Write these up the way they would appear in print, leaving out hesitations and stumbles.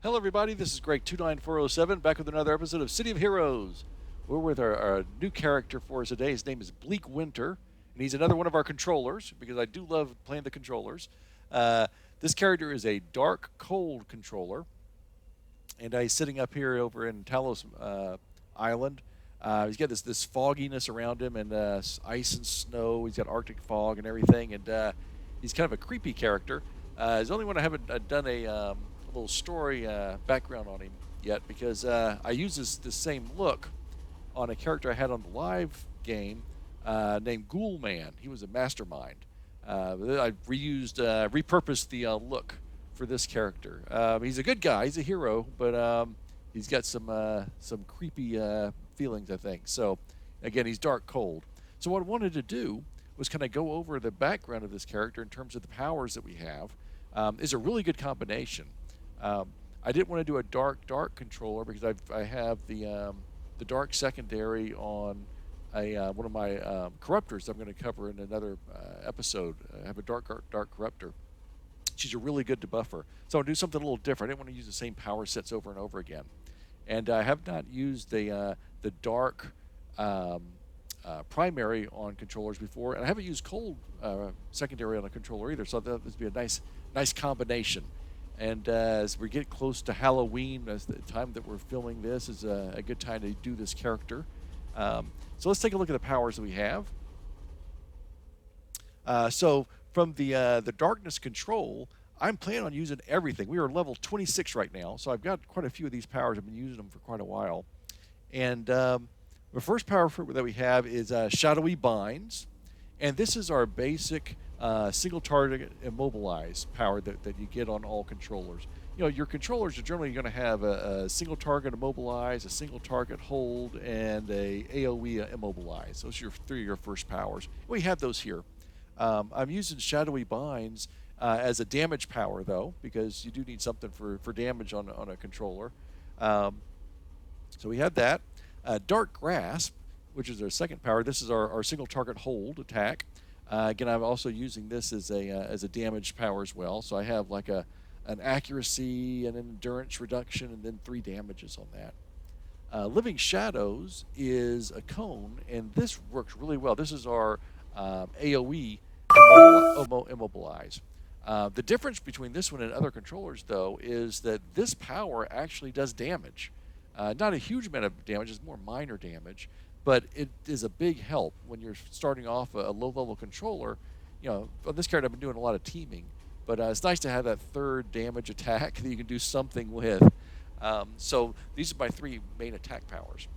Hello, everybody. This is Greg29407 back with another episode of City of Heroes. We're with our new character for us today. His name is Bleak Winter, and he's another one of our controllers because I do love playing the controllers. Uh, this character is a dark, cold controller, and he's sitting up here over in Talos Island. He's got this fogginess around him and ice and snow. He's got Arctic fog and everything, and he's kind of a creepy character. He's the only one I haven't done a little story background on him yet because I use this same look on a character I had on the live game named Ghoul Man. He was a mastermind. I repurposed the look for this character. He's a good guy. He's a hero, but he's got some creepy feelings, I think. So, again, he's dark cold. So what I wanted to do was kind of go over the background of this character in terms of the powers that we have. Is a really good combination. I didn't want to do a dark controller because I have the dark secondary on one of my corruptors I'm going to cover in another episode. I have a dark corruptor. She's a really good debuffer. So I'll do something a little different. I didn't want to use the same power sets over and over again. And I have not used the dark primary on controllers before, and I haven't used cold secondary on a controller either. So that would be a nice combination. And as we get close to Halloween, as the time that we're filming this is a good time to do this character. So let's take a look at the powers that we have. So from the darkness control, I'm planning on using everything. We are level 26 right now, so I've got quite a few of these powers. I've been using them for quite a while. And the first power that we have is Shadowy Binds. And this is our basic single target immobilize power that you get on all controllers. You know, your controllers are generally going to have a single target immobilize, a single target hold, and a AoE immobilize. Those are your three of your first powers. We have those here. I'm using Shadowy Binds as a damage power, though, because you do need something for damage on a controller. So we have that. Dark Grasp, which is our second power. This is our single target hold attack. Again, I'm also using this as a damage power as well. So I have like an accuracy and an endurance reduction, and then 3 damages on that. Living Shadows is a cone, and this works really well. This is our AoE immobilize. The difference between this one and other controllers, though, is that this power actually does damage. Not a huge amount of damage, it's more minor damage, but it is a big help when you're starting off a low-level controller. You know, on this character I've been doing a lot of teaming, but it's nice to have that third damage attack that you can do something with. So these are my 3 main attack powers.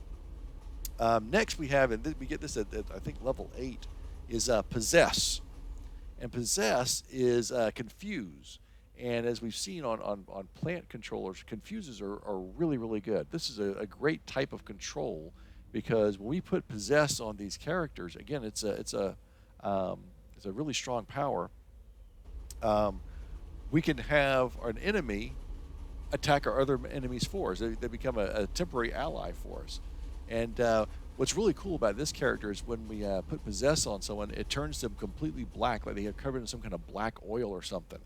Next we have, and we get this at I think level 8, is Possess. And Possess is Confuse. And as we've seen on plant controllers, confuses are really good. This is a great type of control because when we put Possess on these characters, again, it's a really strong power. We can have an enemy attack our other enemies for us. They become a temporary ally for us. And what's really cool about this character is when we put Possess on someone, it turns them completely black, like they are covered in some kind of black oil or something.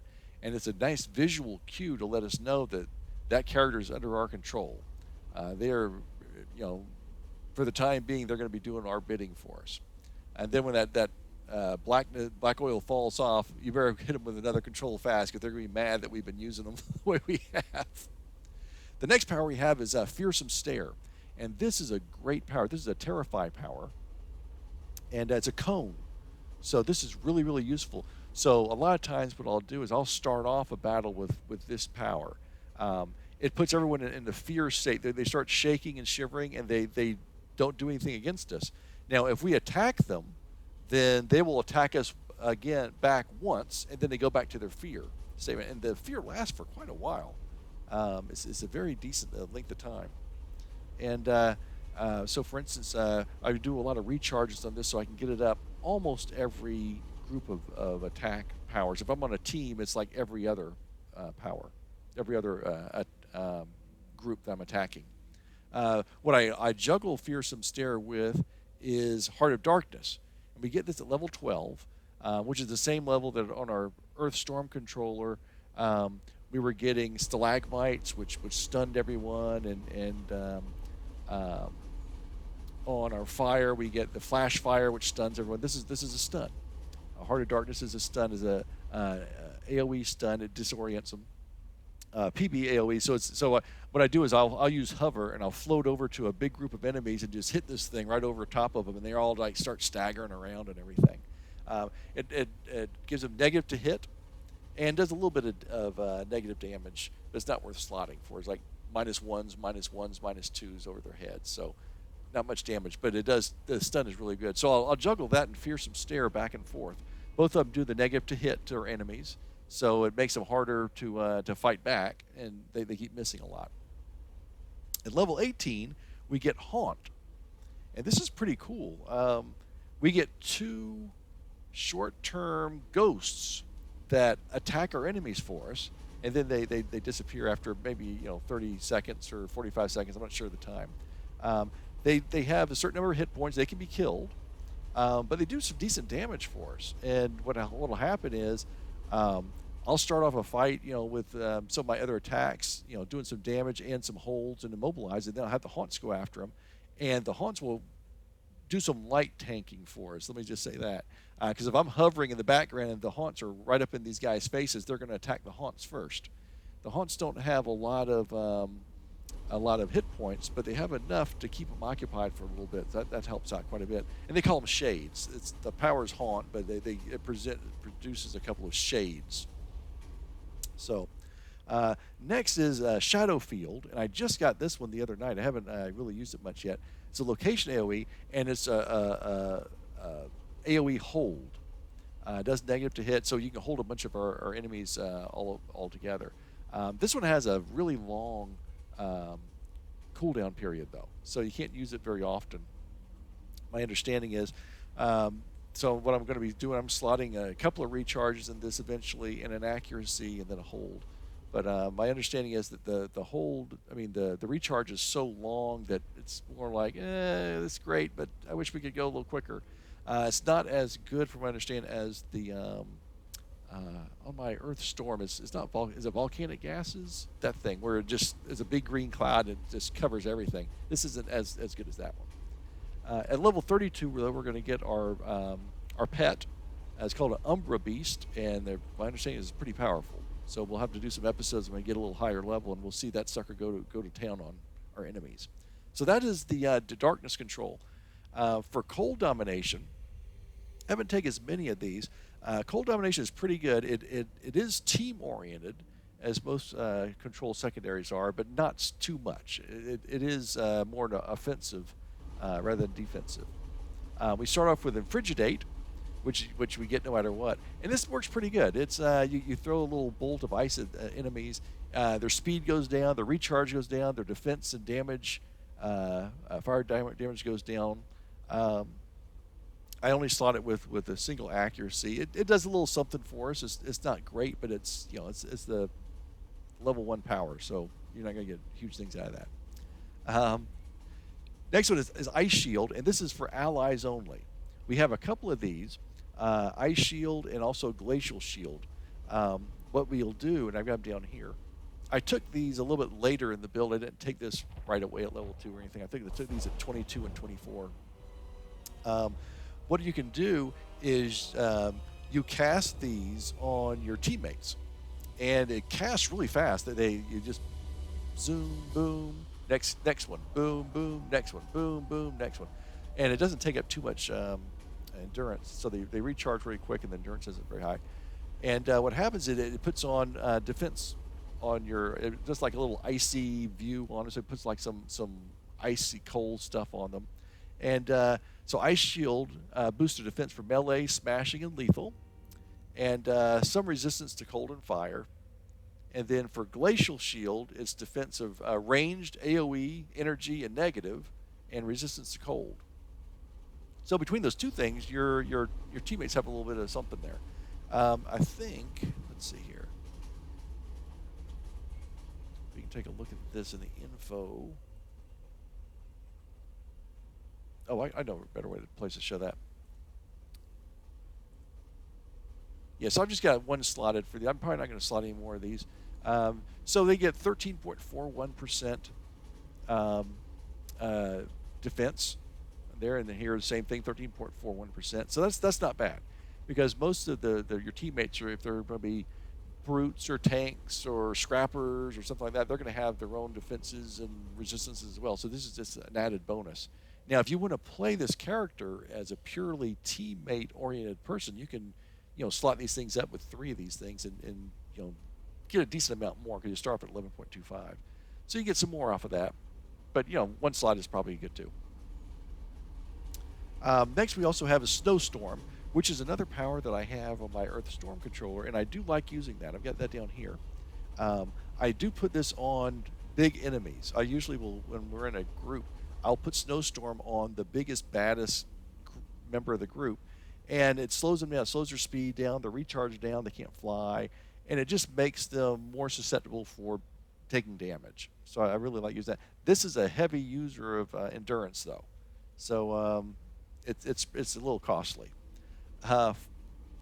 And it's a nice visual cue to let us know that that character is under our control. They're, you know, for the time being, they're going to be doing our bidding for us. And then when that black oil falls off, you better hit them with another control fast because they're going to be mad that we've been using them the way we have. The next power we have is Fearsome Stare. And this is a great power. This is a Terrify power. And it's a cone. So this is really useful. So a lot of times what I'll do is I'll start off a battle with this power. It puts everyone in the fear state. They start shaking and shivering, and they don't do anything against us. Now, if we attack them, then they will attack us again back once, and then they go back to their fear statement. And the fear lasts for quite a while. It's a very decent length of time. And so, for instance, I do a lot of recharges on this so I can get it up almost every group of attack powers. If I'm on a team, it's like every other power, every other group that I'm attacking. What I juggle Fearsome Stare with is Heart of Darkness. And we get this at level 12, which is the same level that on our Earth Storm controller we were getting stalagmites, which stunned everyone, um, on our fire we get the flash fire, which stuns everyone. This is a stun. A Heart of Darkness is a stun, is a AOE stun. It disorients them. PB AOE. What I do is I'll use hover and I'll float over to a big group of enemies and just hit this thing right over top of them, and they all like start staggering around and everything. It gives them negative to hit and does a little bit of negative damage, but it's not worth slotting for. It's like -1s, -1s, -2s over their heads. So not much damage, but it does. The stun is really good. So I'll juggle that and Fearsome Stare back and forth. Both of them do the negative to hit to our enemies, so it makes them harder to fight back, and they keep missing a lot. At level 18, we get Haunt, and this is pretty cool. We get 2 short-term ghosts that attack our enemies for us, and then they disappear after maybe 30 seconds or 45 seconds. I'm not sure of the time. They have a certain number of hit points. They can be killed, but they do some decent damage for us. And what'll happen is I'll start off a fight, with some of my other attacks, doing some damage and some holds and immobilize, and then I'll have the Haunts go after them, and the Haunts will do some light tanking for us. Let me just say that, because if I'm hovering in the background and the Haunts are right up in these guys' faces, they're going to attack the Haunts first. The Haunts don't have a lot of hit points, but they have enough to keep them occupied for a little bit. That helps out quite a bit. And they call them shades. It's the power's Haunt, but it produces a couple of shades. So next is Shadow Field, and I just got this one the other night. I haven't really used it much yet. It's a location AOE, and it's a AOE hold. It does negative to hit, so you can hold a bunch of our enemies all together. This one has a really long cooldown period, though, so you can't use it very often. My understanding is, so what I'm going to be doing, I'm slotting a couple of recharges in this eventually, and an accuracy, and then a hold. But my understanding is that the hold, the recharge is so long that it's more like, that's great, but I wish we could go a little quicker. It's not as good, from what I understand, as the on my Earth Storm. Is it volcanic gases? That thing where it just is a big green cloud and just covers everything. This isn't as good as that one. At level 32, we're going to get our pet. It's called an Umbra Beast, and my understanding is it's pretty powerful. So we'll have to do some episodes when we get a little higher level, and we'll see that sucker go to town on our enemies. So that is the darkness control. For cold domination, I haven't taken as many of these. Cold domination is pretty good. It is team oriented, as most control secondaries are, but not too much. It is more offensive rather than defensive. We start off with Infrigidate, which we get no matter what, and this works pretty good. It's you throw a little bolt of ice at enemies. Their speed goes down, their recharge goes down, their defense and damage, fire damage goes down. I only slot it with a single accuracy. It does a little something for us. It's not great, but it's the level 1 power, so you're not going to get huge things out of that. Next one is Ice Shield, and this is for allies only. We have a couple of these, Ice Shield and also Glacial Shield. What we'll do, and I've got them down here, I took these a little bit later in the build. I didn't take this right away at level 2 or anything. I think I took these at 22 and 24. What you can do is you cast these on your teammates, and it casts really fast. You just zoom, boom, next one, boom, boom, next one, boom, boom, next one, and it doesn't take up too much endurance. So they recharge really quick, and the endurance isn't very high. And what happens is it puts on defense on just like a little icy view on it. So it puts like some icy cold stuff on them. And so Ice Shield boosts their defense for melee, smashing, and lethal, and some resistance to cold and fire. And then for Glacial Shield, it's defense of ranged AoE, energy, and negative, and resistance to cold. So between those two things, your teammates have a little bit of something there. I think, let's see here. We can take a look at this in the info. Oh, I know a better place to show that. Yeah, so I've just got one slotted for the. I'm probably not going to slot any more of these. So they get 13.41% um, uh, defense there, and then here the same thing, 13.41%. So that's not bad, because most of your teammates are, if they're going to be brutes or tanks or scrappers or something like that, they're going to have their own defenses and resistances as well. So this is just an added bonus. Now, if you want to play this character as a purely teammate-oriented person, you can, slot these things up with 3 of these things and get a decent amount more, because you start off at 11.25. So you get some more off of that. But, one slot is probably good too. Next, we also have a snowstorm, which is another power that I have on my Earth Storm controller, and I do like using that. I've got that down here. I do put this on big enemies. I usually will, when we're in a group, I'll put Snowstorm on the biggest, baddest member of the group, and it slows them down, it slows their speed down, their recharge down, they can't fly, and it just makes them more susceptible for taking damage. So I really like using that. This is a heavy user of endurance, though, so it's a little costly.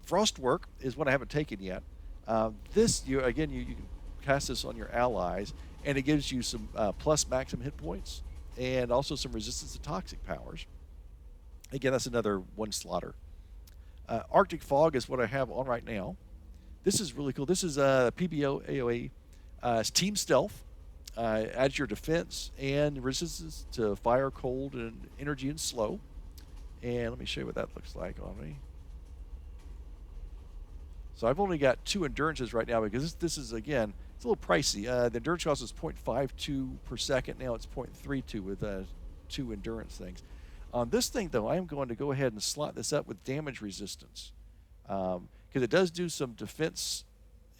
Frostwork is one I haven't taken yet. This, you can cast this on your allies, and it gives you some plus maximum hit points, and also some resistance to toxic powers. Again, that's another one slotter. Arctic Fog is what I have on right now. This is really cool. This is PBO AOE. It's Team Stealth. Adds your defense and resistance to fire, cold, and energy and slow. And let me show you what that looks like on me. So I've only got 2 endurances right now, because this is, again, it's a little pricey. The endurance cost is 0.52 per second. Now it's 0.32 with 2 endurance things. On this thing, though, I am going to go ahead and slot this up with damage resistance, because it does do some defense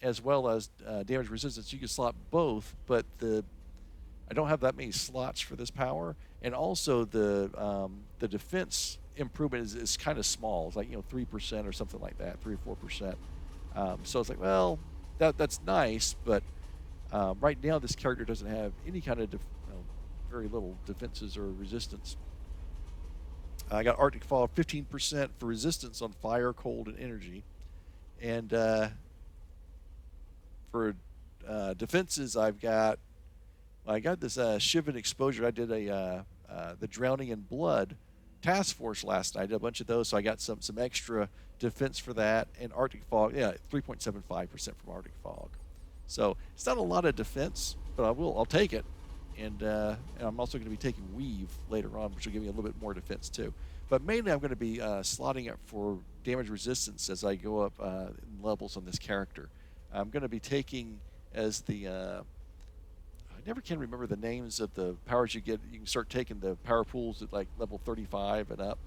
as well as damage resistance. You can slot both, but I don't have that many slots for this power, and also the defense improvement is kind of small. It's like 3% or something like that, 3 or 4%. So it's like, well, that's nice, but right now this character doesn't have any kind of very little defenses or resistance. I got Arctic Fog, 15% for resistance on fire, cold, and energy, and for defenses, I got this Shivan exposure. I did the Drowning in Blood task force last night. I did a bunch of those, so I got some extra defense for that. And Arctic Fog, 3.75% from Arctic Fog. So it's not a lot of defense, but I'll take it. And I'm also going to be taking Weave later on, which will give me a little bit more defense too. But mainly I'm going to be slotting up for damage resistance as I go up in levels on this character. I'm going to be taking as the I never can remember the names of the powers you get. You can start taking the power pools at like level 35 and up.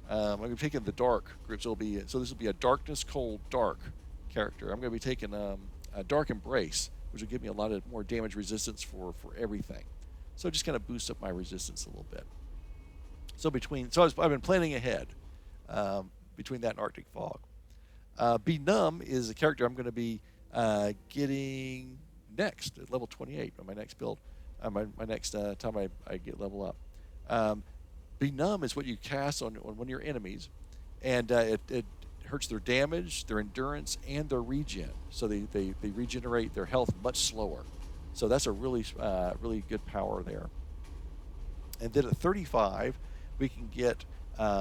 I'm going to be taking the dark group, so this will be a darkness, cold, dark character. I'm going to be taking a dark embrace, which will give me a lot of more damage resistance for everything. So just kind of boost up my resistance a little bit. So I've been planning ahead between that and Arctic Fog. Be Numb is a character I'm going to be getting next at level 28 on my next build, my next time I get level up. Be Numb is what you cast on one of your enemies, and it hurts their damage, their endurance, and their regen. So they regenerate their health much slower. So that's a really good power there. And then at 35, we can get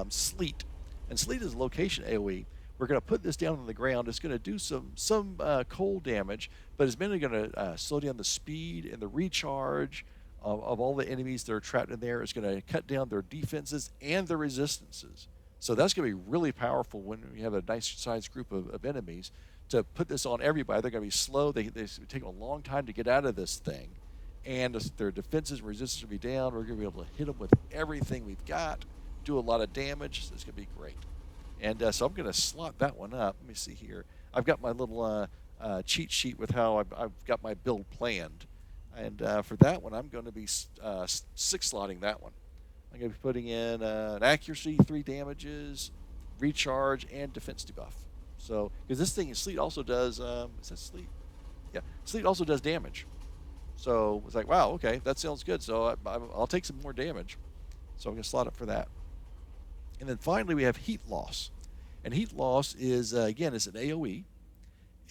Sleet, and Sleet is a location AoE. We're going to put this down on the ground. It's going to do some cold damage, but it's mainly going to slow down the speed and the recharge of all the enemies that are trapped in there. It's going to cut down their defenses and their resistances. So that's going to be really powerful when you have a nice-sized group of enemies. To put this on everybody, they're going to be slow. They take a long time to get out of this thing, and their defenses and resistance will be down. We're going to be able to hit them with everything we've got, do a lot of damage. It's going to be great. And so I'm going to slot that one up. Let me see here. I've got my little cheat sheet with how I've got my build planned. And for that one, I'm going to be 6-slotting that one. I'm going to be putting in an accuracy, 3 damages, recharge, and defense debuff. So, because this thing in Sleet also does, is that Sleet? Yeah, Sleet also does damage. So it's like, wow, okay, that sounds good. So I'll take some more damage. So I'm going to slot up for that. And then finally we have Heat Loss. And heat loss is, again, it's an AoE.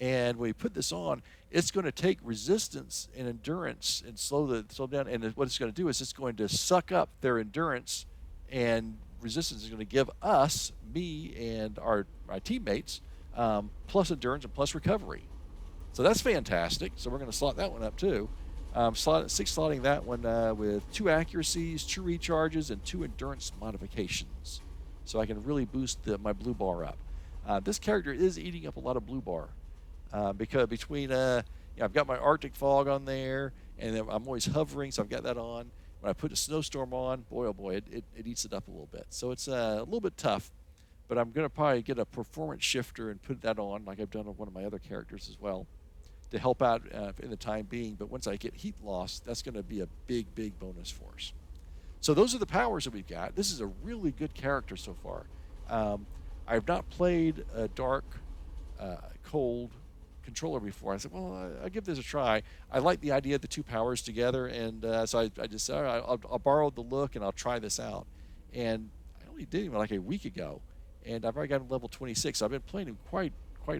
And when you put this on, it's going to take resistance and endurance and slow them down. And what it's going to do is it's going to suck up their endurance, and resistance is going to give us, me, and my teammates, plus endurance and plus recovery. So that's fantastic. So we're going to slot that one up too. Slotting that one with 2 accuracies, 2 recharges, and 2 endurance modifications. So I can really boost my blue bar up. This character is eating up a lot of blue bar. Because between, I've got my Arctic fog on there, and I'm always hovering, so I've got that on. When I put a snowstorm on, boy, oh boy, it eats it up a little bit. So it's a little bit tough, but I'm going to probably get a performance shifter and put that on, like I've done on one of my other characters as well, to help out in the time being. But once I get heat loss, that's going to be a big, big bonus for us. So those are the powers that we've got. This is a really good character so far. I've not played a dark, cold controller before. I said, well, I'll give this a try. I like the idea of the 2 powers together, and so I just said, all right, I'll borrow the look and I'll try this out. And I only did him like a week ago, and I've already got him level 26. So I've been playing him quite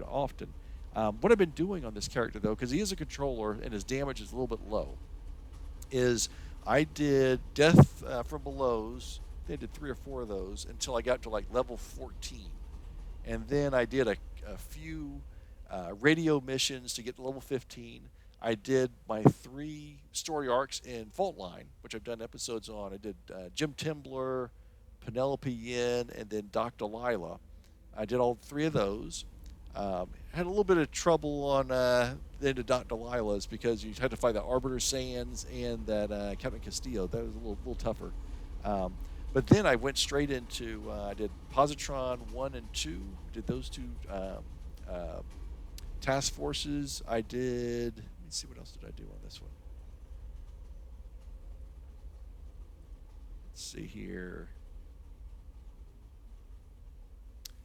often. What I've been doing on this character, though, because he is a controller and his damage is a little bit low, is I did Death from Below's. I think I did 3 or 4 of those until I got to like level 14. And then I did a few radio missions to get to level 15. I did my 3 story arcs in Fault Line, which I've done episodes on. I did Jim Timbler, Penelope Yin, and then Doc Delilah. I did all 3 of those. Had a little bit of trouble on the end of Doc Delilah's because you had to fight the Arbiter Sands and that Captain Castillo. That was a little tougher. But then I went straight into, I did Positron 1 and 2, did those 2 task forces. I did, let me see, what else did I do on this one? Let's see here.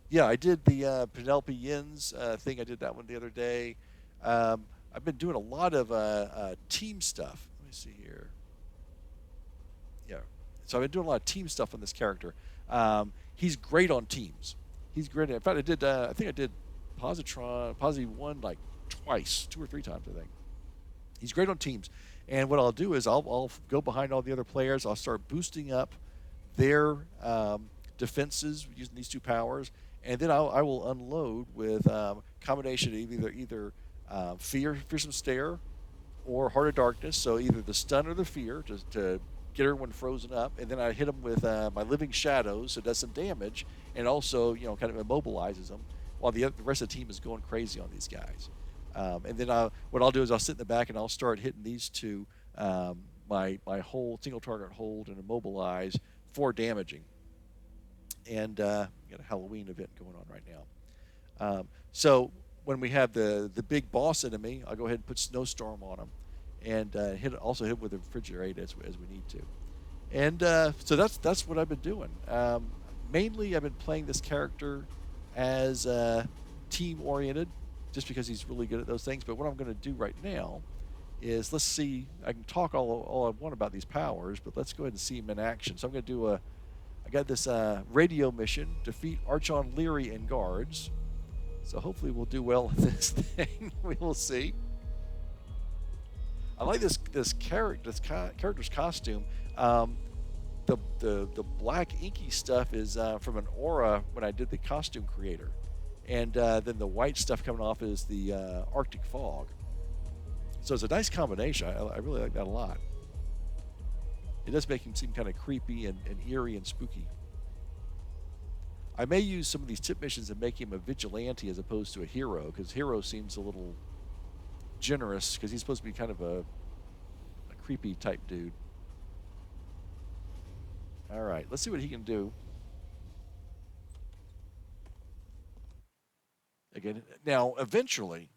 Yeah, I did the Penelope Yin's thing. I did that one the other day. I've been doing a lot of team stuff. Let me see here. Yeah, so I've been doing a lot of team stuff on this character. He's great on teams. He's great. In fact, I think I did Posi 1 like twice, 2 or 3 times, I think. He's great on teams. And what I'll do is I'll go behind all the other players. I'll start boosting up their defenses using these 2 powers, and then I will unload with combination of either Fearsome Stare or Heart of Darkness. So either the stun or the fear to get everyone frozen up, and then I hit them with my Living Shadows, so it does some damage, and also kind of immobilizes them, while the rest of the team is going crazy on these guys. And then what I'll do is I'll sit in the back and I'll start hitting these 2, my single target hold and immobilize for damaging. And got a Halloween event going on right now. So when we have the big boss enemy, I'll go ahead and put Snowstorm on him, and also hit with the refrigerator as we need to. And so that's what I've been doing. Mainly, I've been playing this character as team-oriented, just because he's really good at those things. But what I'm going to do right now is, let's see. I can talk all I want about these powers, but let's go ahead and see him in action. So I'm going to do I got this radio mission, defeat Archon Leary and guards. So hopefully we'll do well with this thing. We will see. I like this character's costume. The black inky stuff is from an aura when I did the costume creator, and then the white stuff coming off is the Arctic fog. So it's a nice combination. I really like that a lot. It does make him seem kind of creepy and eerie and spooky. I may use some of these tip missions and make him a vigilante as opposed to a hero, because hero seems a little generous, because he's supposed to be kind of a creepy type dude. All right, let's see what he can do. Again, now eventually,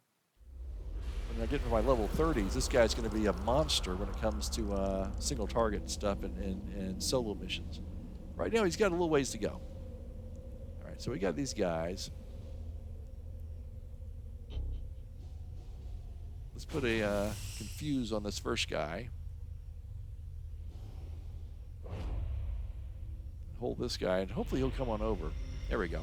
when I get to my level 30s, this guy's going to be a monster when it comes to single target stuff and solo missions. Right now, he's got a little ways to go. All right, so we got these guys. Let's put a confuse on this first guy. Hold this guy, and hopefully he'll come on over. There we go.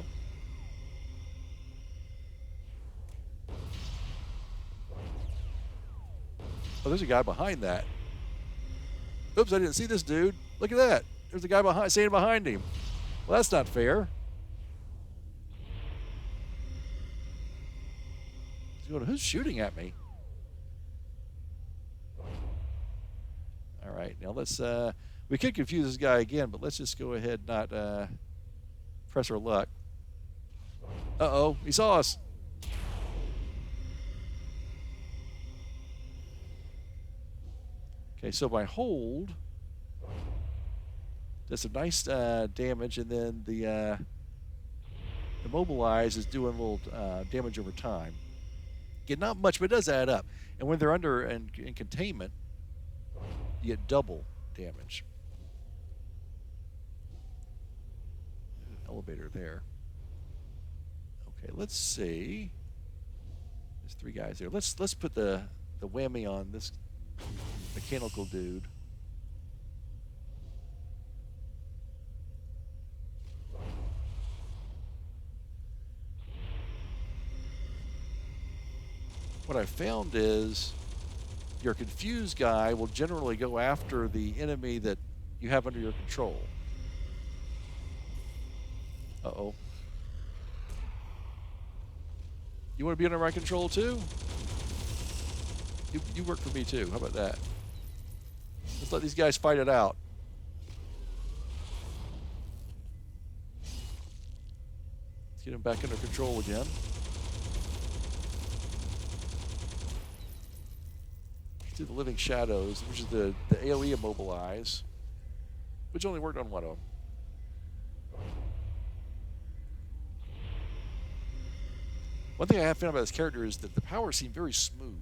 Oh, there's a guy behind that. Oops, I didn't see this dude. Look at that. There's a guy standing behind him. Well, that's not fair. He's going, who's shooting at me? All right, now let's, we could confuse this guy again, but let's just go ahead and not press our luck. Uh-oh, he saw us. Okay, so my hold does some nice damage, and then the immobilize is doing a little damage over time. Again, not much, but it does add up. And when they're under in containment, you get double damage. There's an elevator there. Okay, let's see. There's 3 guys there. Let's put the whammy on this mechanical dude. What I found is your confused guy will generally go after the enemy that you have under your control. Uh-oh. You want to be under my control too? You work for me too. How about that? Let's let these guys fight it out. Let's get them back under control again. Do the Living Shadows, which is the AoE immobilize, which only worked on one of them. One thing I have found about this character is that the powers seem very smooth.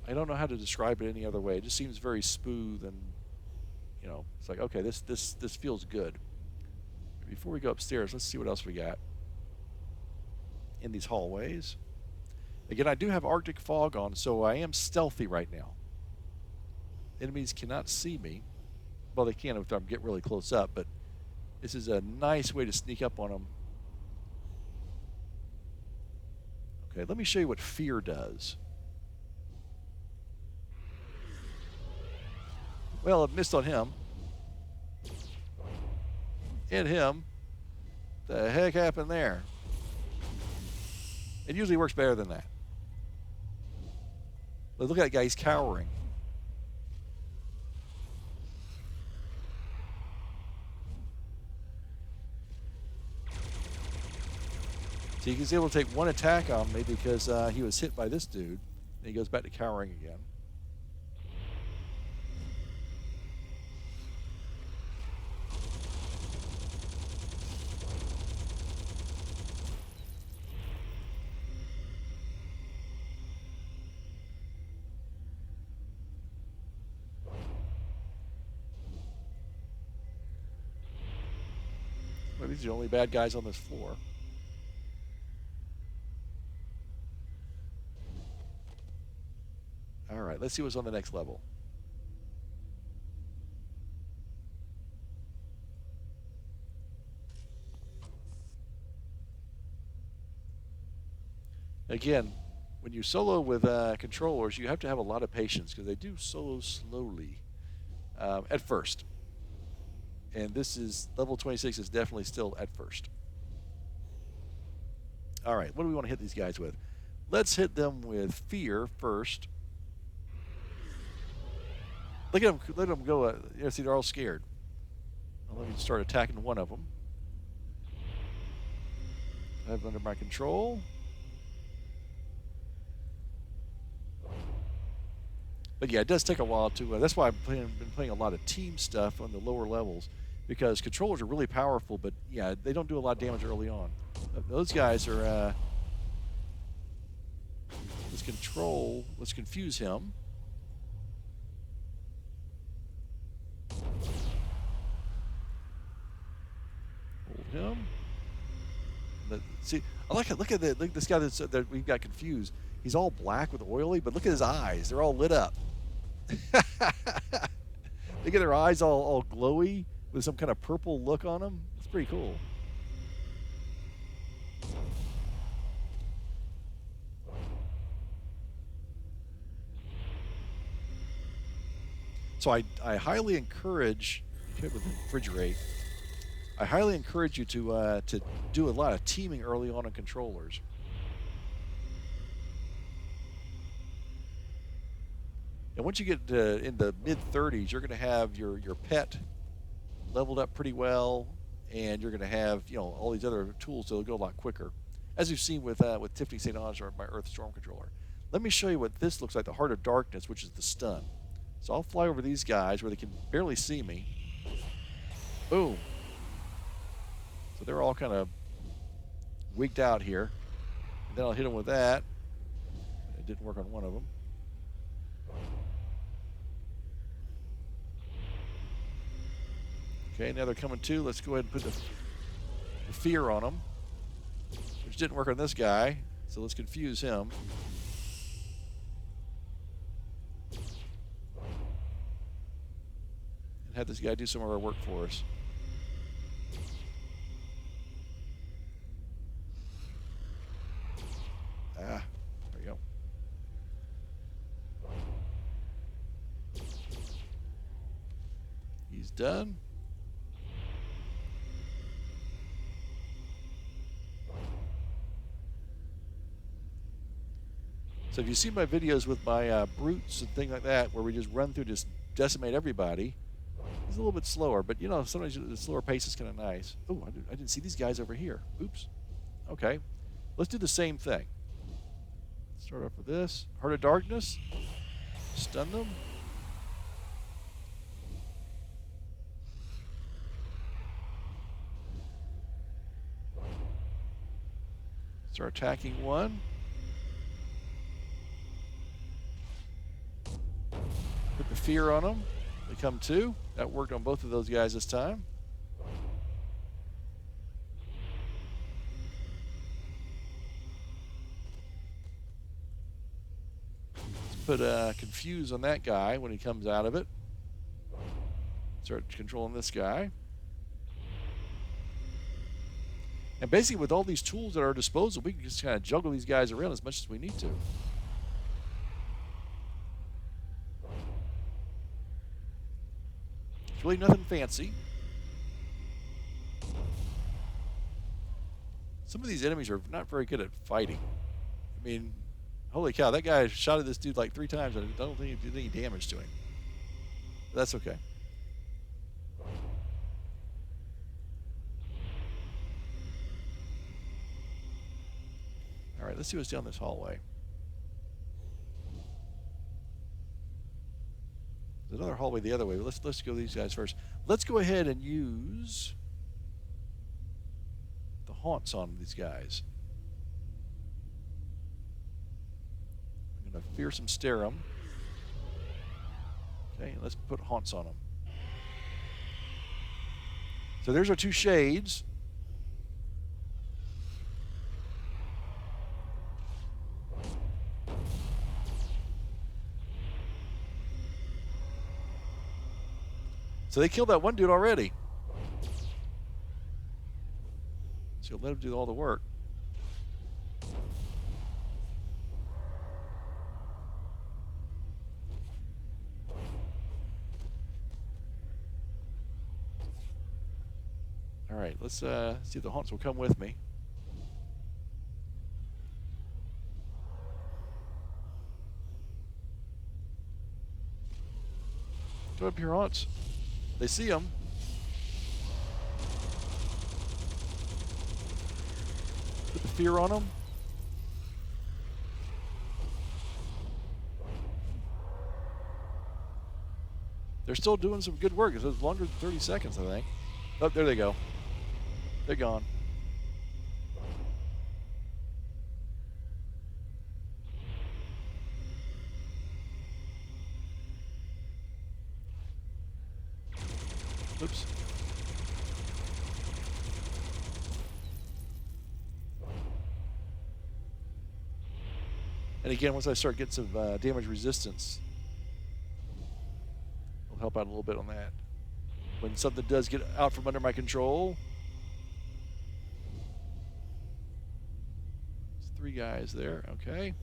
I don't know how to describe it any other way. It just seems very smooth, and you know, it's like, okay, this feels good. Before we go upstairs, let's see what else we got in these hallways. Again, I do have Arctic fog on, so I am stealthy right now. Enemies cannot see me. Well, they can if I get really close up, but this is a nice way to sneak up on them. Okay, let me show you what fear does. Well, I missed on him. And him. The heck happened there? It usually works better than that. But look at that guy, he's cowering. So he's able to take one attack on me because he was hit by this dude. And he goes back to cowering again. Well, these are the only bad guys on this floor. All right, let's see what's on the next level. Again, when you solo with controllers, you have to have a lot of patience because they do solo slowly at first. And this is, level 26 is definitely still at first. All right, what do we want to hit these guys with? Let's hit them with fear first. Look at them, let them go. See, they're all scared. Well, let me start attacking one of them. I have them under my control. But yeah, it does take a while to. That's why I've been playing a lot of team stuff on the lower levels, because controllers are really powerful, but yeah, they don't do a lot of damage early on. Those guys are. Let's control. Let's confuse him. Hold him. See, I like it. Look at this guy that we've got confused. He's all black with oily, but look at his eyes. They're all lit up. Look at their eyes all glowy with some kind of purple look on them. It's pretty cool. So I highly encourage, if you have a refrigerate, I highly encourage you to do a lot of teaming early on in controllers. And once you get in the mid-30s, you're going to have your pet leveled up pretty well, and you're going to have all these other tools that'll go a lot quicker, as you've seen with Tiffany St. Ange or my Earth Storm controller. Let me show you what this looks like, the Heart of Darkness, which is the stun. So I'll fly over these guys where they can barely see me. Boom. So they're all kind of wigged out here. And then I'll hit them with that. It didn't work on one of them. Okay, now they're coming too. Let's go ahead and put the fear on them, which didn't work on this guy. So let's confuse him. And have this guy do some of our work for us. There we go. He's done. So if you see my videos with my brutes and things like that, where we just run through, just decimate everybody, it's a little bit slower. But sometimes the slower pace is kind of nice. Oh, I didn't see these guys over here. Oops. Okay, let's do the same thing. Start off with this Heart of Darkness. Stun them. Start attacking one. Put the fear on them. They come two. That worked on both of those guys this time. Let's put confuse on that guy when he comes out of it. Start controlling this guy. And basically with all these tools at our disposal, we can just kind of juggle these guys around as much as we need to. It's really nothing fancy. Some of these enemies are not very good at fighting. I mean, holy cow, that guy shot at this dude like 3 times and I don't think he did any damage to him. But that's okay. All right, let's see what's down this hallway. There's another hallway the other way. Let's go these guys first. Let's go ahead and use the haunts on these guys. I'm going to Fearsome Stare them. Okay, let's put haunts on them. So there's our 2 shades. So they killed that one dude already. So let him do all the work. All right, let's see if the haunts will come with me. Go up here, haunts. They see them. Put the fear on them. They're still doing some good work. It was longer than 30 seconds, I think. Oh, there they go. They're gone. Oops. And again, once I start getting some damage resistance, I'll help out a little bit on that. When something does get out from under my control. There's 3 guys there, okay.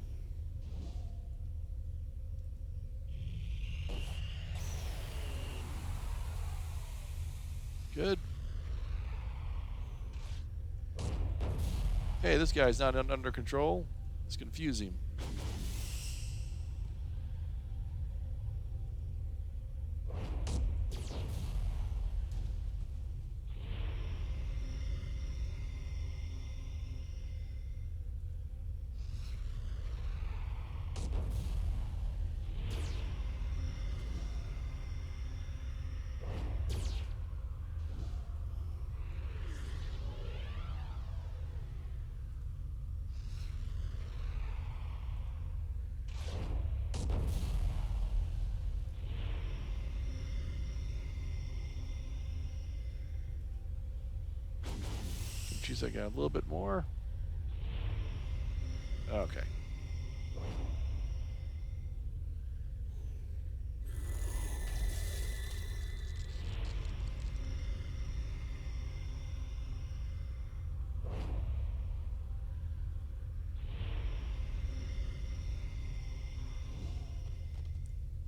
Good. Hey, this guy's not under control. Let's confuse him. Confuse that guy a little bit more. Okay.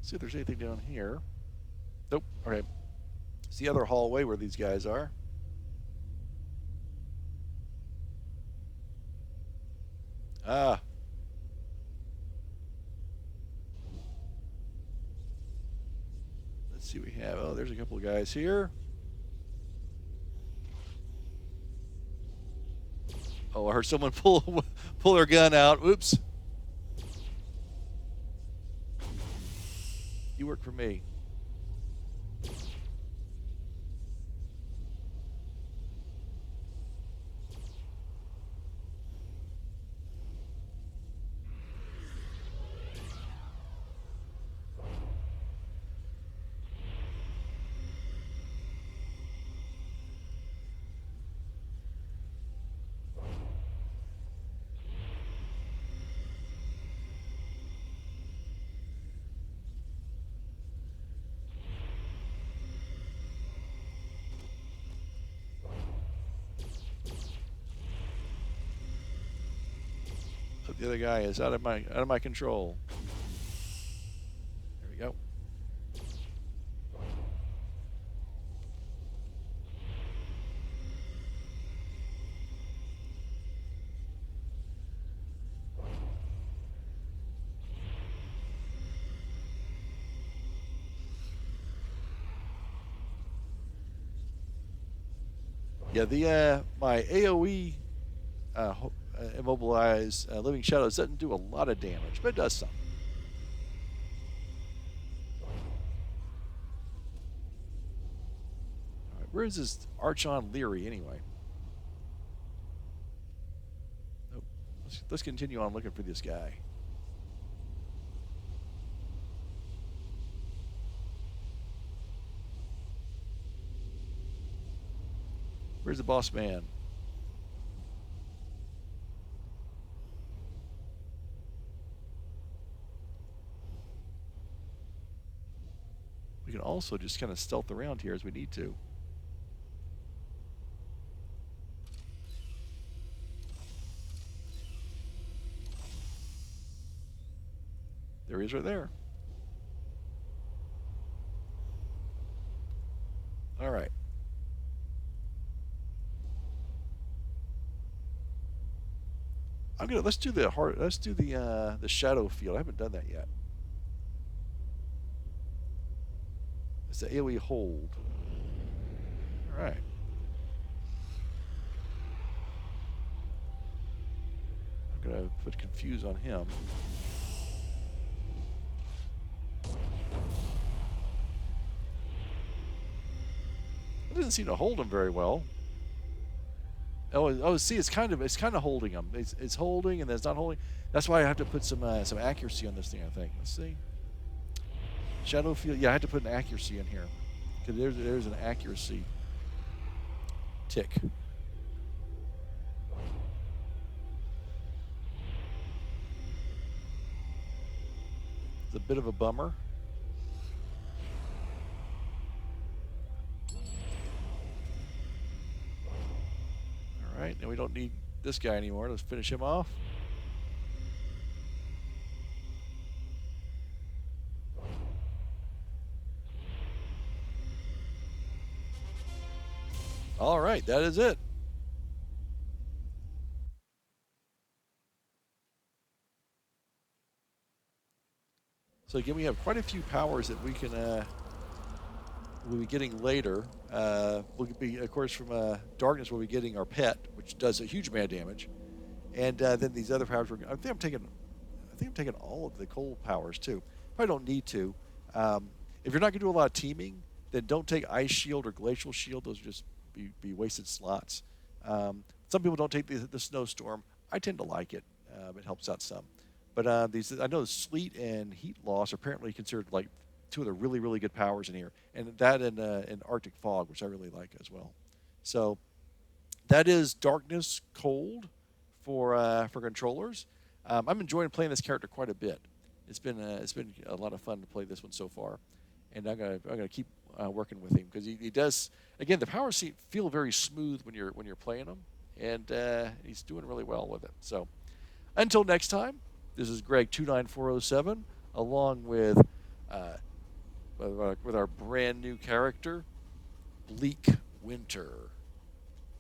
See if there's anything down here. Nope. Okay. It's the other hallway where these guys are. Ah. Let's see what we have. Oh, there's a couple of guys here. Oh, I heard someone pull their gun out. Oops. You work for me. The other guy is out of my control. There we go. Yeah, the my AOE immobilize living shadows doesn't do a lot of damage, but it does some. All right, where is this Archon Leary anyway? Nope. Let's continue on looking for this guy. Where's the boss man? We can also just kind of stealth around here as we need to. There he is right there. All right. Let's do the shadow field. I haven't done that yet. It's the AoE hold. All right. I'm gonna put confuse on him. It doesn't seem to hold him very well. Oh, see, it's kind of holding him. It's holding and then it's not holding. That's why I have to put some accuracy on this thing. I think. Let's see. Shadow field. Yeah, I had to put an accuracy in here because there's an accuracy tick. It's a bit of a bummer. All right, now we don't need this guy anymore. Let's finish him off. All right, that is it. So again, we have quite a few powers that we can we'll be getting later. We'll be, of course, from darkness. We'll be getting our pet, which does a huge amount of damage, and then these other powers. I think I'm taking all of the cold powers too. Probably don't need to. If you're not going to do a lot of teaming, then don't take Ice Shield or Glacial Shield. Those are just be wasted slots. Some people don't take the Snowstorm. I tend to like it. It helps out some. But these, I know sleet and heat loss are apparently considered like two of the really really good powers in here, and that and Arctic fog, which I really like as well. So that is darkness cold for controllers. I'm enjoying playing this character quite a bit. It's been a lot of fun to play this one so far, and I'm gonna keep working with him because he does, again, the powers feel very smooth when you're playing them, and he's doing really well with it. So until next time, this is Greg 29407 along uh, with our brand new character Bleak Winter,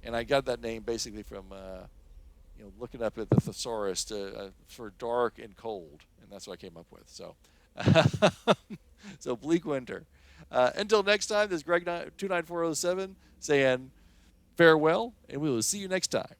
and I got that name basically from looking up at the thesaurus for dark and cold, and that's what I came up with. So, so Bleak Winter. Until next time, this is Greg 29407 saying farewell, and we will see you next time.